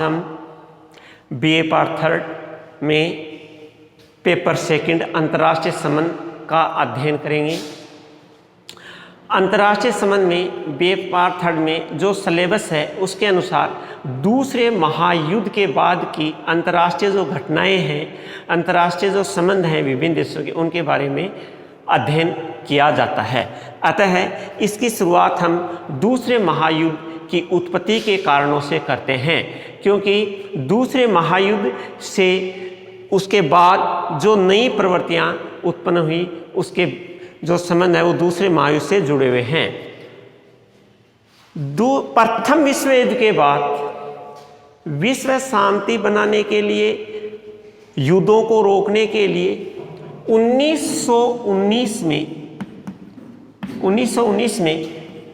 हम BA part 3 में paper second अंतर्राष्ट्रीय संबंध का अध्ययन करेंगे। अंतर्राष्ट्रीय संबंध में बीए पार्ट 3 में जो सिलेबस है उसके अनुसार दूसरे महायुद्ध के बाद की अंतर्राष्ट्रीय जो घटनाएं हैं, अंतर्राष्ट्रीय जो संबंध हैं विभिन्न देशों के, उनके बारे में अध्ययन किया जाता है। अतः इसकी शुरुआत हम दूसरे महायुद्ध की उत्पत्ति के कारणों से करते हैं, क्योंकि दूसरे महायुद्ध से उसके बाद जो नई प्रवृत्तियां उत्पन्न हुई उसके जो संबंध है वो दूसरे महायुद्ध से जुड़े हुए हैं। प्रथम विश्व युद्ध के बाद विश्व शांति बनाने के लिए, युद्धों को रोकने के लिए 1919 में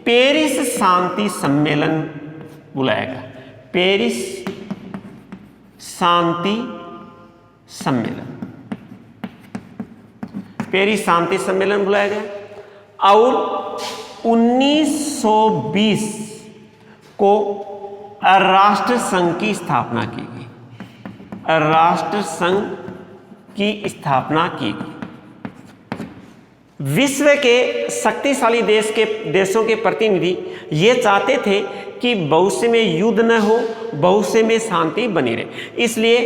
पेरिस शांति सम्मेलन बुलाया गया। पेरिस शांति सम्मेलन, पेरिस शांति सम्मेलन बुलाया गया और 1920 को राष्ट्र संघ की स्थापना की गई। राष्ट्र संघ की स्थापना की गई। विश्व के शक्तिशाली देशों के प्रतिनिधि ये चाहते थे कि भविष्य में युद्ध न हो, भविष्य में शांति बनी रहे, इसलिए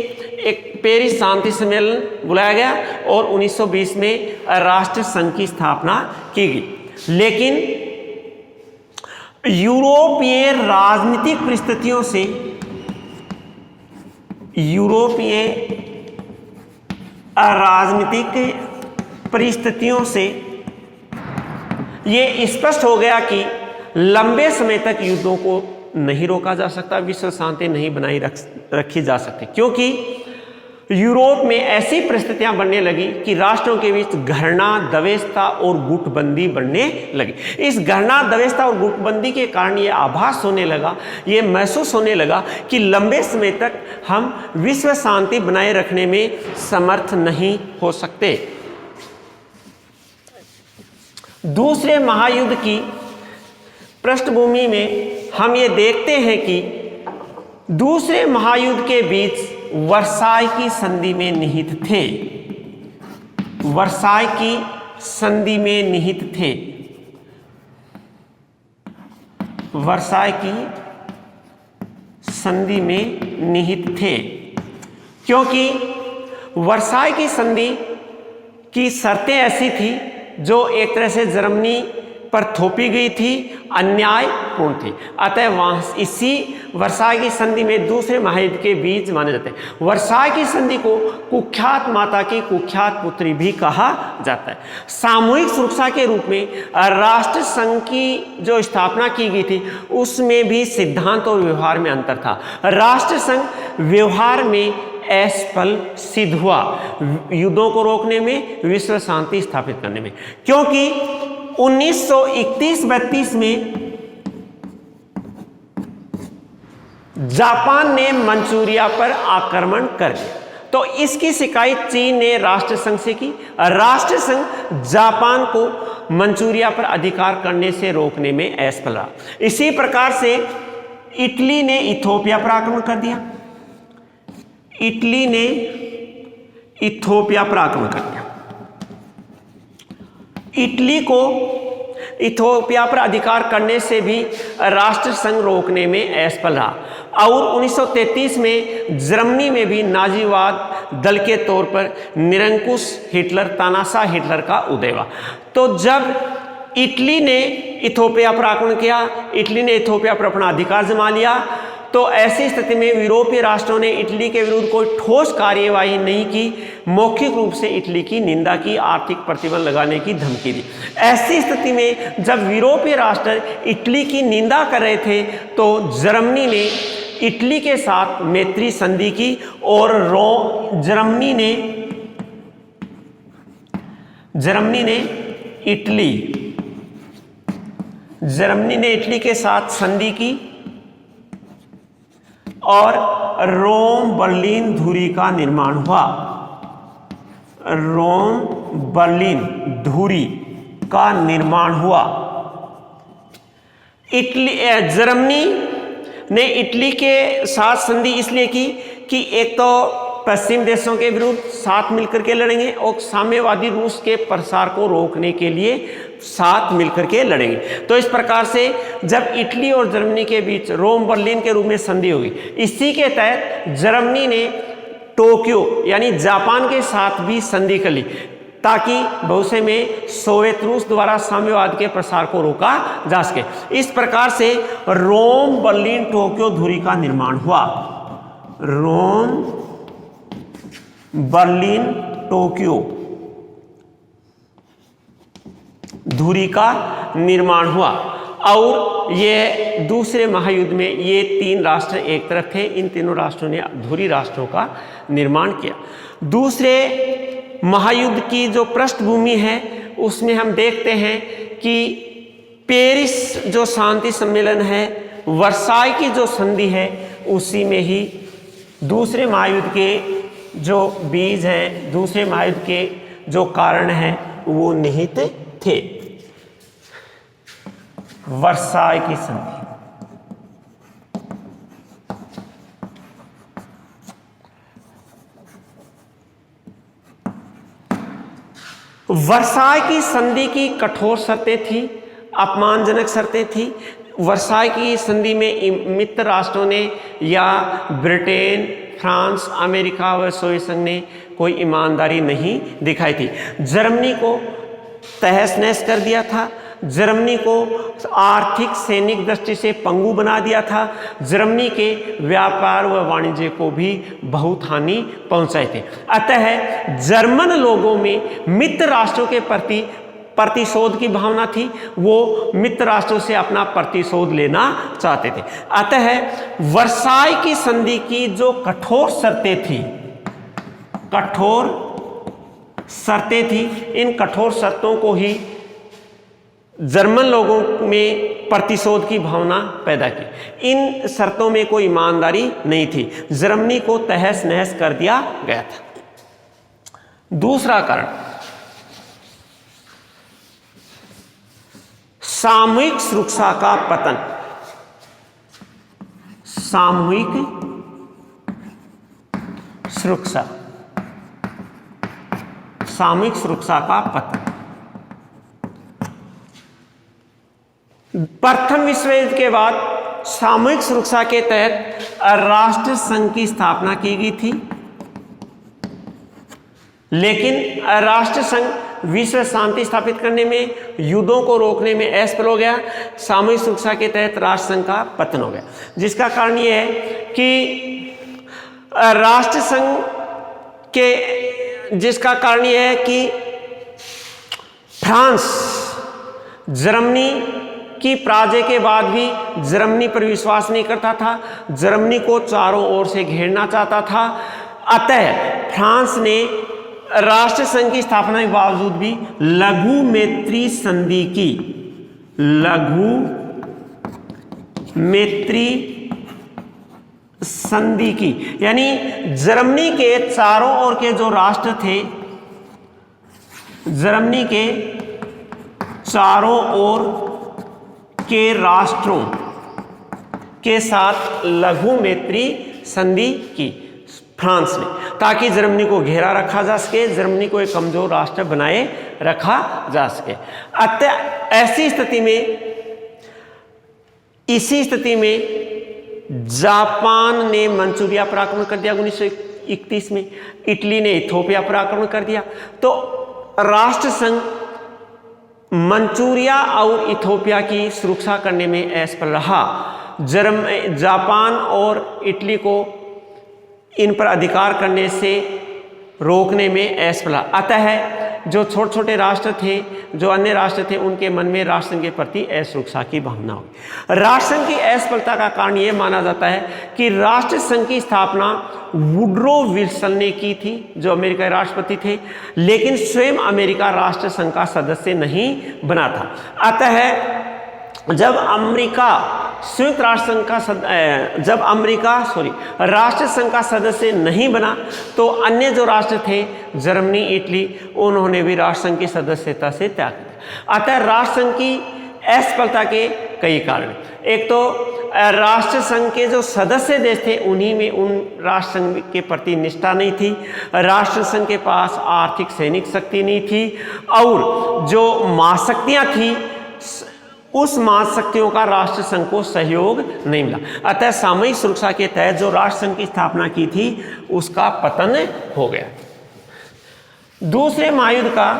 एक पेरिस शांति सम्मेलन बुलाया गया और 1920 में राष्ट्र संघ की स्थापना की गई। लेकिन यूरोपीय राजनीतिक परिस्थितियों से ये स्पष्ट हो गया कि लंबे समय तक युद्धों को नहीं रोका जा सकता, विश्व शांति नहीं बनाई रखी जा सकती, क्योंकि यूरोप में ऐसी परिस्थितियां बनने लगी कि राष्ट्रों के बीच घृणा, द्वेषता और गुटबंदी बढ़ने लगी। इस घृणा, द्वेषता और गुटबंदी के कारण ये आभास होने लगा, ये महसूस होने लगा कि लंबे समय तक हम विश्व शांति बनाए रखने में समर्थ नहीं हो सकते। दूसरे महायुद्ध की पृष्ठभूमि में हम ये देखते हैं कि दूसरे महायुद्ध के बीच वर्साई की संधि में निहित थे। वर्साई की संधि में निहित थे। वर्साई की संधि में निहित थे, क्योंकि वर्साई की संधि की शर्तें ऐसी थी जो एक तरह से जर्मनी पर थोपी गई थी, अन्यायपूर्ण थी। अतः वहां इसी वर्साई की संधि में दूसरे महायुद्ध के बीच माने जाते हैं। वर्साई की संधि को कुख्यात माता की कुख्यात पुत्री भी कहा जाता है। सामूहिक सुरक्षा के रूप में राष्ट्र संघ की जो स्थापना की गई थी उसमें भी सिद्धांत और व्यवहार में अंतर था। राष्ट्र संघ व्यवहार में असफल सिद्ध हुआ, युद्धों को रोकने में, विश्व शांति स्थापित करने में, क्योंकि 1931-32 में जापान ने मंचूरिया पर आक्रमण कर दिया, तो इसकी शिकायत चीन ने राष्ट्र संघ से की। राष्ट्र संघ जापान को मंचूरिया पर अधिकार करने से रोकने में असफल रहा। इसी प्रकार से इटली ने इथोपिया पर आक्रमण कर दिया। इटली ने इथोपिया पर आक्रमण कर दिया। इटली को इथोपिया पर अधिकार करने से भी राष्ट्र संघ रोकने में असफल रहा और 1933 में जर्मनी में भी नाजीवाद दल के तौर पर निरंकुश हिटलर, तानाशाह हिटलर का उदय हुआ। तो जब इटली ने इथोपिया पर आक्रमण किया, इटली ने इथोपिया पर अपना अधिकार जमा लिया, तो ऐसी स्थिति में यूरोपीय राष्ट्रों ने इटली के विरुद्ध कोई ठोस कार्यवाही नहीं की, मौखिक रूप से इटली की निंदा की, आर्थिक प्रतिबंध लगाने की धमकी दी। ऐसी स्थिति में जब यूरोपीय राष्ट्र इटली की निंदा कर रहे थे तो जर्मनी ने इटली के साथ मैत्री संधि की और जर्मनी ने इटली के साथ संधि की और रोम बर्लिन धुरी का निर्माण हुआ। रोम बर्लिन धुरी का निर्माण हुआ। जर्मनी ने इटली के साथ संधि इसलिए की कि एक तो पश्चिम देशों के विरुद्ध साथ मिलकर के लड़ेंगे और साम्यवादी रूस के प्रसार को रोकने के लिए साथ मिलकर के लड़ेंगे। तो इस प्रकार से जब इटली और जर्मनी के बीच रोम बर्लिन के रूप में संधि होगी, इसी के तहत जर्मनी ने टोक्यो यानी जापान के साथ भी संधि कर ली ताकि भविष्य में सोवियत रूस द्वारा साम्यवाद के प्रसार को रोका जा सके। इस प्रकार से रोम बर्लिन टोक्यो धुरी का निर्माण हुआ। रोम बर्लिन टोक्यो धुरी का निर्माण हुआ और ये दूसरे महायुद्ध में ये तीन राष्ट्र एक तरफ थे, इन तीनों राष्ट्रों ने धुरी राष्ट्रों का निर्माण किया। दूसरे महायुद्ध की जो पृष्ठभूमि है उसमें हम देखते हैं कि पेरिस जो शांति सम्मेलन है, वर्साई की जो संधि है, उसी में ही दूसरे महायुद्ध के जो बीज हैं, दूसरे महायुद्ध के जो कारण हैं वो निहित थे। वर्साई की संधि, वर्साई की संधि की कठोर शर्तें थी, अपमानजनक शर्तें थी। वर्साई की संधि में मित्र राष्ट्रों ने या ब्रिटेन, फ्रांस, अमेरिका व सोवियत संघ ने कोई ईमानदारी नहीं दिखाई थी। जर्मनी को तहस नहस कर दिया था, जर्मनी को आर्थिक सैनिक दृष्टि से पंगु बना दिया था, जर्मनी के व्यापार व वाणिज्य को भी बहुत हानि पहुंचाए थे। अतः जर्मन लोगों में मित्र राष्ट्रों के प्रति प्रतिशोध की भावना थी, वो मित्र राष्ट्रों से अपना प्रतिशोध लेना चाहते थे। अतः वर्साई की संधि की जो कठोर शर्तें थी, कठोर शर्तें थी, इन कठोर शर्तों को ही जर्मन लोगों में प्रतिशोध की भावना पैदा की। इन शर्तों में कोई ईमानदारी नहीं थी, जर्मनी को तहस नहस कर दिया गया था। दूसरा कारण सामूहिक सुरक्षा का पतन। सामूहिक सुरक्षा, सामूहिक सुरक्षा का पतन। प्रथम विश्व युद्ध के बाद सामूहिक सुरक्षा के तहत राष्ट्र संघ की स्थापना की गई थी, लेकिन राष्ट्र संघ विश्व शांति स्थापित करने में, युद्धों को रोकने में असफल हो गया। सामूहिक सुरक्षा के तहत राष्ट्र संघ का पतन हो गया, जिसका कारण यह है कि राष्ट्र संघ के, जिसका कारण यह है कि फ्रांस जर्मनी की पराजय के बाद भी जर्मनी पर विश्वास नहीं करता था, जर्मनी को चारों ओर से घेरना चाहता था। अतः फ्रांस ने राष्ट्र संघ की स्थापना के बावजूद भी लघु मैत्री संधि की, लघु मैत्री संधि की, यानी जर्मनी के चारों ओर के जो राष्ट्र थे, जर्मनी के चारों ओर के राष्ट्रों के साथ लघु मैत्री संधि की फ्रांस ने, ताकि जर्मनी को घेरा रखा जा सके, जर्मनी को एक कमजोर राष्ट्र बनाए रखा जा सके। अतः ऐसी स्थिति में, इसी स्थिति में जापान ने मंचूरिया पर आक्रमण कर दिया 1931 में, इटली ने इथोपिया पर आक्रमण कर दिया। तो राष्ट्र संघ मंचूरिया और इथोपिया की सुरक्षा करने में असफल रहा। जापान और इटली को इन पर अधिकार करने से रोकने में असफल रहा। अतः जो छोटे छोटे राष्ट्र थे, जो अन्य राष्ट्र थे, उनके मन में राष्ट्र संघ के प्रति असुरक्षा की भावना हुई। राष्ट्र संघ की असफलता का कारण यह माना जाता है कि राष्ट्र संघ की स्थापना वुडरो विल्सन ने की थी, जो अमेरिका के राष्ट्रपति थे, लेकिन स्वयं अमेरिका राष्ट्र संघ का सदस्य नहीं बना था। अतः जब अमेरिका संयुक्त राष्ट्र संघ का राष्ट्र संघ का सदस्य नहीं बना, तो अन्य जो राष्ट्र थे, जर्मनी, इटली, उन्होंने भी राष्ट्र संघ की सदस्यता से त्याग दिया। अतः राष्ट्र संघ की असफलता के कई कारण। एक तो राष्ट्र संघ के जो सदस्य देश थे उन्हीं में उन राष्ट्र संघ के प्रति निष्ठा नहीं थी, राष्ट्र संघ के पास आर्थिक सैनिक शक्ति नहीं थी, और जो महाशक्तियाँ थी उस महाशक्तियों का राष्ट्र संघ को सहयोग नहीं मिला। अतः सामूहिक सुरक्षा के तहत जो राष्ट्र संघ की स्थापना की थी उसका पतन हो गया। दूसरे महायुद्ध का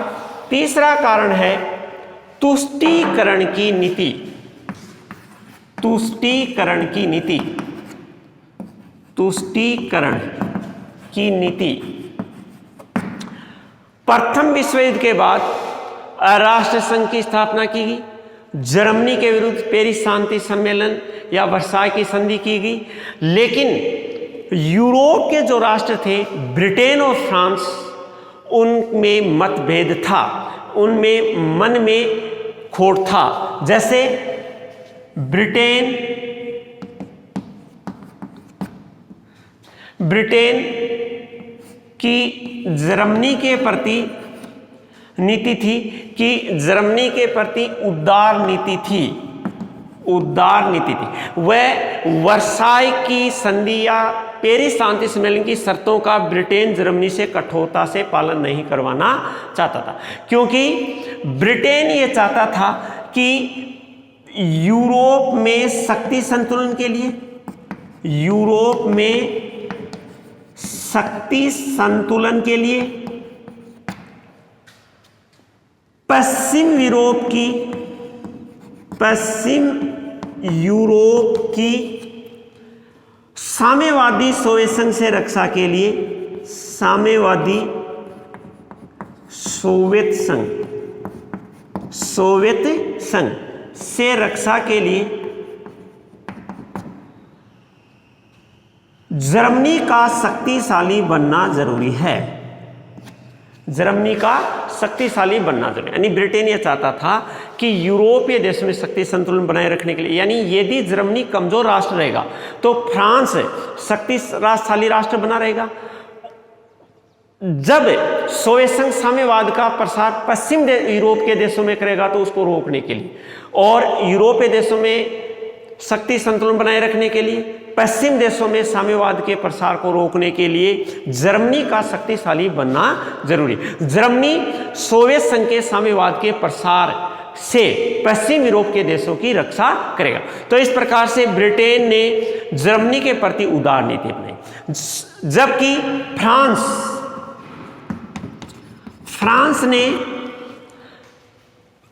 तीसरा कारण है तुष्टीकरण की नीति। तुष्टीकरण की नीति, तुष्टीकरण की नीति। प्रथम विश्व युद्ध के बाद राष्ट्र संघ की स्थापना की गई, जर्मनी के विरुद्ध पेरिस शांति सम्मेलन या वर्साय की संधि की गई, लेकिन यूरोप के जो राष्ट्र थे ब्रिटेन और फ्रांस, उनमें मतभेद था, उनमें मन में खोट था। जैसे ब्रिटेन की जर्मनी के प्रति नीति थी कि जर्मनी के प्रति उदार नीति थी, उदार नीति थी। वह वर्साय की संधि या पेरिस शांति सम्मेलन की शर्तों का ब्रिटेन जर्मनी से कठोरता से पालन नहीं करवाना चाहता था, क्योंकि ब्रिटेन ये चाहता था कि यूरोप में शक्ति संतुलन के लिए, यूरोप में शक्ति संतुलन के लिए पश्चिम यूरोप की साम्यवादी सोवियत संघ से रक्षा के लिए, साम्यवादी सोवियत संघ से रक्षा के लिए जर्मनी का शक्तिशाली बनना जरूरी है। जर्मनी का शक्तिशाली बनना जरूरी, यानी ब्रिटेन यह चाहता था कि यूरोपीय देशों में शक्ति संतुलन बनाए रखने के लिए, यानी यदि जर्मनी कमजोर राष्ट्र रहेगा तो फ्रांस शक्तिशाली राष्ट्र बना रहेगा। जब सोवियत संघ साम्यवाद का प्रसार पश्चिम यूरोप के देशों में करेगा तो उसको रोकने के लिए, और यूरोपीय देशों में शक्ति संतुलन बनाए रखने के लिए, पश्चिम देशों में साम्यवाद के प्रसार को रोकने के लिए जर्मनी का शक्तिशाली बनना जरूरी। जर्मनी सोवियत संघ के साम्यवाद के प्रसार से पश्चिम यूरोप के देशों की रक्षा करेगा। तो इस प्रकार से ब्रिटेन ने जर्मनी के प्रति उदार नीति अपनाई, जबकि फ्रांस ने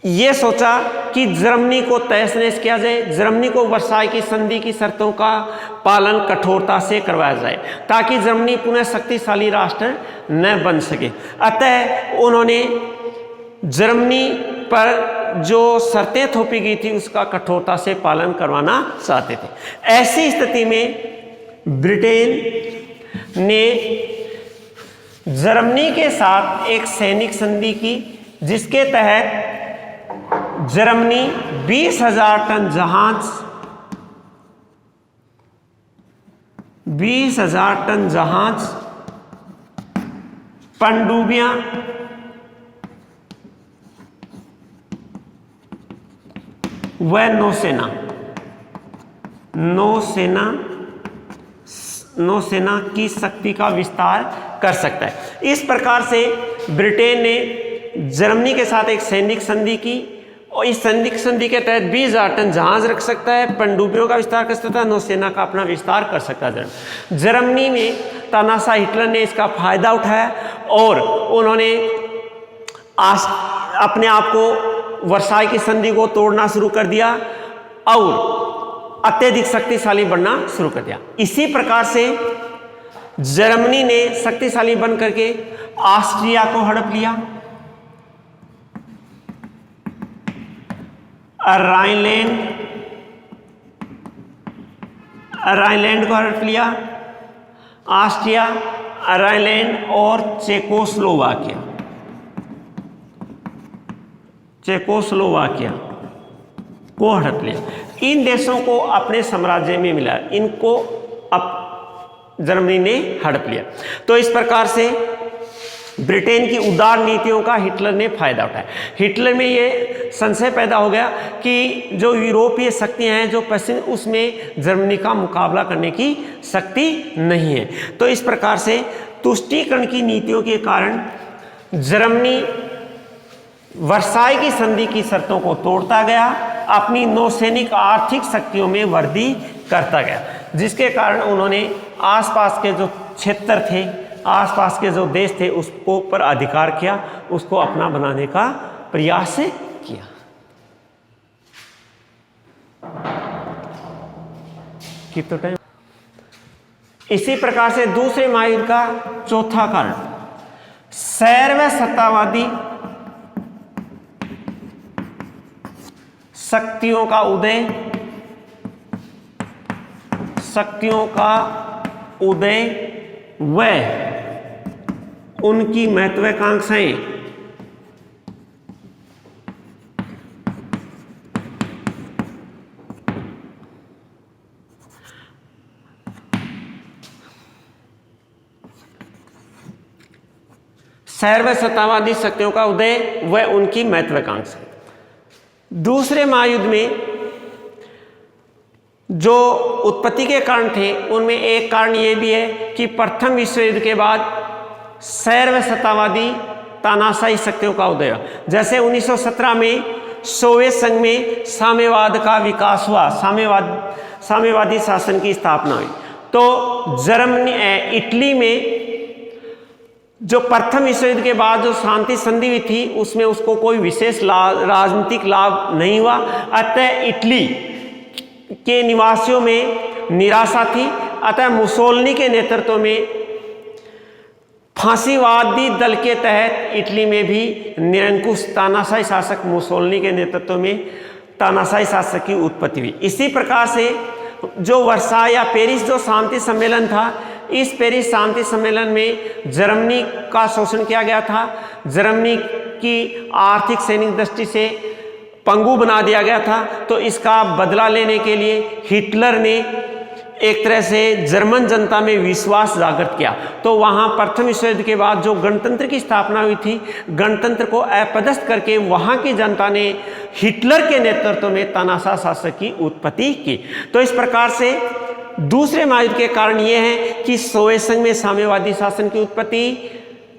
यह सोचा कि जर्मनी को तहस नहस किया जाए, जर्मनी को वर्साय की संधि की शर्तों का पालन कठोरता से करवाया जाए ताकि जर्मनी पुनः शक्तिशाली राष्ट्र न बन सके। अतः उन्होंने जर्मनी पर जो शर्तें थोपी गई थी उसका कठोरता से पालन करवाना चाहते थे। ऐसी स्थिति में ब्रिटेन ने जर्मनी के साथ एक सैनिक संधि की, जिसके तहत जर्मनी 20,000 टन जहाज, पनडुब्बियां व नौसेना की शक्ति का विस्तार कर सकता है। इस प्रकार से ब्रिटेन ने जर्मनी के साथ एक सैनिक संधि की, और इस सैनिक संधि के तहत 20,000 टन जहाज रख सकता है, पनडुब्बियों का विस्तार कर सकता है, नौसेना का अपना विस्तार कर सकता है। जर्मनी में तानाशाह हिटलर ने इसका फायदा उठाया और उन्होंने अपने आप को वर्साय की संधि को तोड़ना शुरू कर दिया और अत्यधिक शक्तिशाली बनना शुरू कर दिया। इसी प्रकार से जर्मनी ने शक्तिशाली बन करके ऑस्ट्रिया को हड़प लिया, राइनलैंड को हड़प लिया, ऑस्ट्रिया, राइनलैंड और चेकोस्लोवाकिया को हड़प लिया। इन देशों को अपने साम्राज्य में मिला, इनको अब जर्मनी ने हड़प लिया। तो इस प्रकार से ब्रिटेन की उदार नीतियों का हिटलर ने फायदा उठाया। हिटलर में ये संशय पैदा हो गया कि जो यूरोपीय शक्तियां हैं जो पश्चिम, उसमें जर्मनी का मुकाबला करने की शक्ति नहीं है। तो इस प्रकार से तुष्टीकरण की नीतियों के कारण जर्मनी वर्साई की संधि की शर्तों को तोड़ता गया, अपनी नौसैनिक आर्थिक शक्तियों में वृद्धि करता गया, जिसके कारण उन्होंने आसपास के जो क्षेत्र थे, आसपास के जो देश थे, उसको पर अधिकार किया, उसको अपना बनाने का प्रयास किया। कितना टाइम? इसी प्रकार से दूसरे महायुद्ध का चौथा कारण सैर्व सत्तावादी शक्तियों का उदय, व उनकी महत्वाकांक्षाएं सर्व सत्तावादी शक्तियों का उदय व उनकी महत्वाकांक्षा। दूसरे महायुद्ध में जो उत्पत्ति के कारण थे उनमें एक कारण यह भी है कि प्रथम विश्व युद्ध के बाद सर्व सत्तावादी तानाशाही शक्तियों का उदय। जैसे 1917 में सोवियत संघ में साम्यवाद का विकास हुआ, साम्यवादी शासन की स्थापना हुई। तो जर्मनी, इटली में जो प्रथम विश्व युद्ध के बाद जो शांति संधि हुई थी उसमें उसको कोई विशेष राजनीतिक लाभ नहीं हुआ। अतः इटली के निवासियों में निराशा थी। अतः मुसोलिनी के नेतृत्व में फांसीवादी दल के तहत इटली में भी निरंकुश तानाशाही शासक मुसोलिनी के नेतृत्व में तानाशाही शासक की उत्पत्ति हुई। इसी प्रकार से जो वर्साई या पेरिस जो शांति सम्मेलन था, इस पेरिस शांति सम्मेलन में जर्मनी का शोषण किया गया था, जर्मनी की आर्थिक सैनिक दृष्टि से पंगु बना दिया गया था। तो इसका बदला लेने के लिए हिटलर ने एक तरह से जर्मन जनता में विश्वास जागृत किया। तो वहाँ प्रथम विश्व युद्ध के बाद जो गणतंत्र की स्थापना हुई थी, गणतंत्र को अपदस्थ करके वहाँ की जनता ने हिटलर के नेतृत्व में तानाशाह शासक की उत्पत्ति की। तो इस प्रकार से दूसरे महायुद्ध के कारण ये है कि सोवियत संघ में साम्यवादी शासन की उत्पत्ति,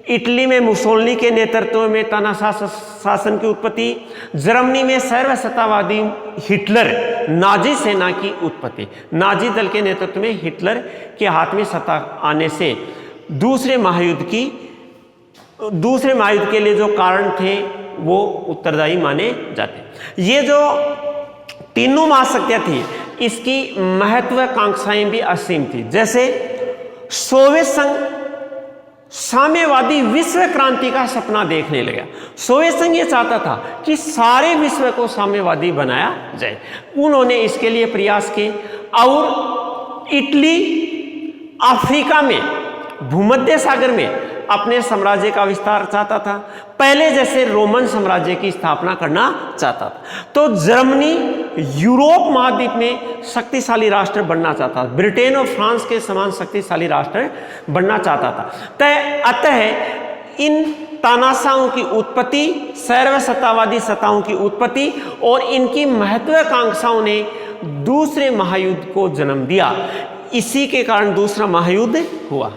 इटली में मुसोलिनी के नेतृत्व में तानाशाह शासन की उत्पत्ति, जर्मनी में सर्वसत्तावादी हिटलर नाजी सेना की उत्पत्ति। नाजी दल के नेतृत्व में हिटलर के हाथ में सत्ता आने से दूसरे महायुद्ध के लिए जो कारण थे वो उत्तरदायी माने जाते। ये जो तीनों महाशक्तियां थी इसकी महत्वाकांक्षाएं भी असीम थी। जैसे सोवियत संघ साम्यवादी विश्व क्रांति का सपना देखने लगा। सोवियत संघ ये चाहता था कि सारे विश्व को साम्यवादी बनाया जाए। उन्होंने इसके लिए प्रयास किए और इटली अफ्रीका में भूमध्य सागर में अपने साम्राज्य का विस्तार चाहता था, पहले जैसे रोमन साम्राज्य की स्थापना करना चाहता था। तो जर्मनी यूरोप महाद्वीप में शक्तिशाली राष्ट्र बनना चाहता था, ब्रिटेन और फ्रांस के समान शक्तिशाली राष्ट्र बनना चाहता था। अतः इन तानाशाहों की उत्पत्ति, सर्वसत्तावादी सत्ताओं की उत्पत्ति और इनकी महत्वाकांक्षाओं ने दूसरे महायुद्ध को जन्म दिया। इसी के कारण दूसरा महायुद्ध हुआ।